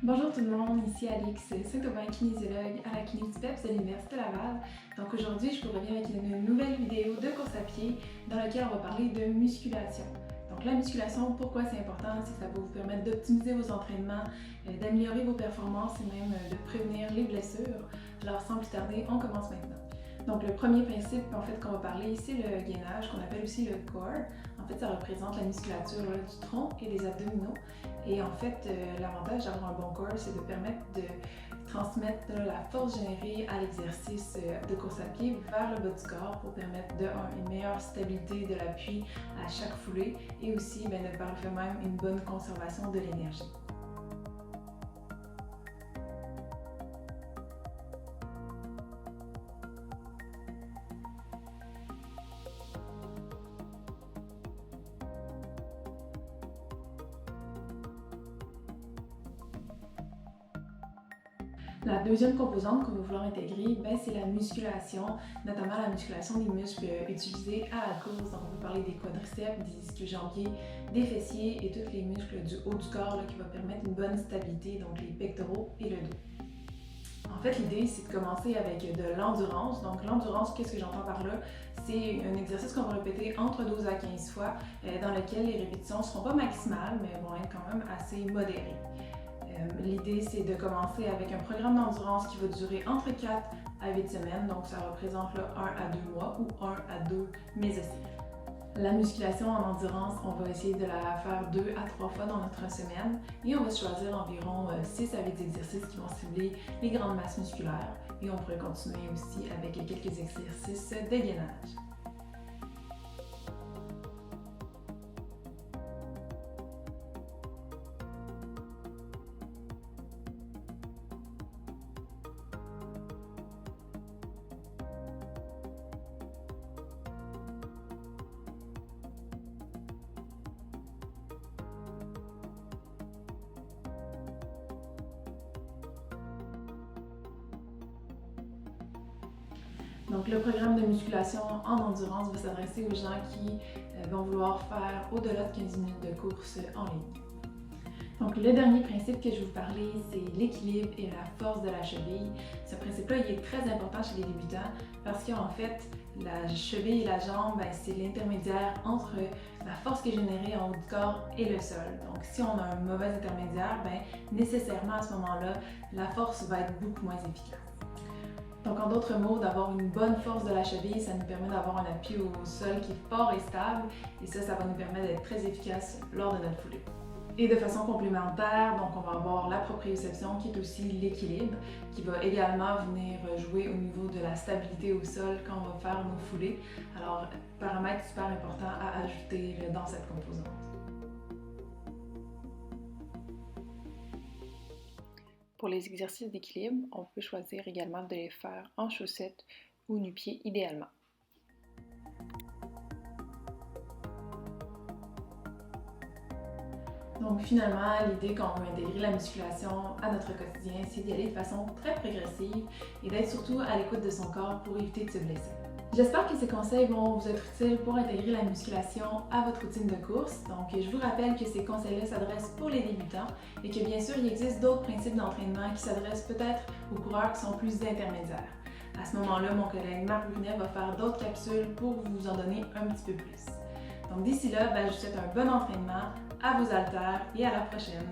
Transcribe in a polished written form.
Bonjour tout le monde, ici Alix, Saint-Aubin, kinésiologue à la clinique du PEPS de l'Université Laval. Donc aujourd'hui, je vous reviens avec une nouvelle vidéo de course à pied dans laquelle on va parler de musculation. Donc la musculation, pourquoi c'est important? C'est que ça va vous permettre d'optimiser vos entraînements, d'améliorer vos performances et même de prévenir les blessures. Alors sans plus tarder, on commence maintenant. Donc le premier principe en fait qu'on va parler, c'est le gainage, qu'on appelle aussi le core. En fait, ça représente la musculature du tronc et des abdominaux. Et en fait, l'avantage d'avoir un bon core, c'est de permettre de transmettre la force générée à l'exercice de course à pied vers le bas du corps pour permettre une meilleure stabilité de l'appui à chaque foulée et aussi de par le fait même une bonne conservation de l'énergie. La deuxième composante qu'on va vouloir intégrer, c'est la musculation, notamment la musculation des muscles utilisés à la course. Donc, on peut parler des quadriceps, des ischio-jambiers, des fessiers et tous les muscles du haut du corps qui vont permettre une bonne stabilité, donc les pectoraux et le dos. En fait, l'idée, c'est de commencer avec de l'endurance. Donc, l'endurance, qu'est-ce que j'entends par là? C'est un exercice qu'on va répéter entre 12 à 15 fois, dans lequel les répétitions ne seront pas maximales, mais vont être quand même assez modérées. L'idée, c'est de commencer avec un programme d'endurance qui va durer entre 4 à 8 semaines, donc ça représente 1 à 2 mois ou 1 à 2 mésocicles. La musculation en endurance, on va essayer de la faire 2 à 3 fois dans notre semaine et on va choisir environ 6 à 8 exercices qui vont cibler les grandes masses musculaires et on pourrait continuer aussi avec quelques exercices de gainage. Donc, le programme de musculation en endurance va s'adresser aux gens qui vont vouloir faire au-delà de 15 minutes de course en ligne. Donc, le dernier principe que je vais vous parler, c'est l'équilibre et la force de la cheville. Ce principe-là, il est très important chez les débutants parce qu'en fait, la cheville et la jambe, c'est l'intermédiaire entre la force qui est générée en haut du corps et le sol. Donc, si on a un mauvais intermédiaire, nécessairement à ce moment-là, la force va être beaucoup moins efficace. Donc, en d'autres mots, d'avoir une bonne force de la cheville, ça nous permet d'avoir un appui au sol qui est fort et stable et ça va nous permettre d'être très efficace lors de notre foulée. Et de façon complémentaire, donc on va avoir la proprioception qui est aussi l'équilibre, qui va également venir jouer au niveau de la stabilité au sol quand on va faire nos foulées. Alors, paramètre super important à ajouter dans cette composante. Pour les exercices d'équilibre, on peut choisir également de les faire en chaussettes ou nu-pieds idéalement. Donc finalement, l'idée quand on veut intégrer la musculation à notre quotidien, c'est d'y aller de façon très progressive et d'être surtout à l'écoute de son corps pour éviter de se blesser. J'espère que ces conseils vont vous être utiles pour intégrer la musculation à votre routine de course. Donc, je vous rappelle que ces conseils-là s'adressent pour les débutants et que bien sûr, il existe d'autres principes d'entraînement qui s'adressent peut-être aux coureurs qui sont plus intermédiaires. À ce moment-là, mon collègue Marc Brunet va faire d'autres capsules pour vous en donner un petit peu plus. Donc, d'ici là, je vous souhaite un bon entraînement, à vos haltères et à la prochaine!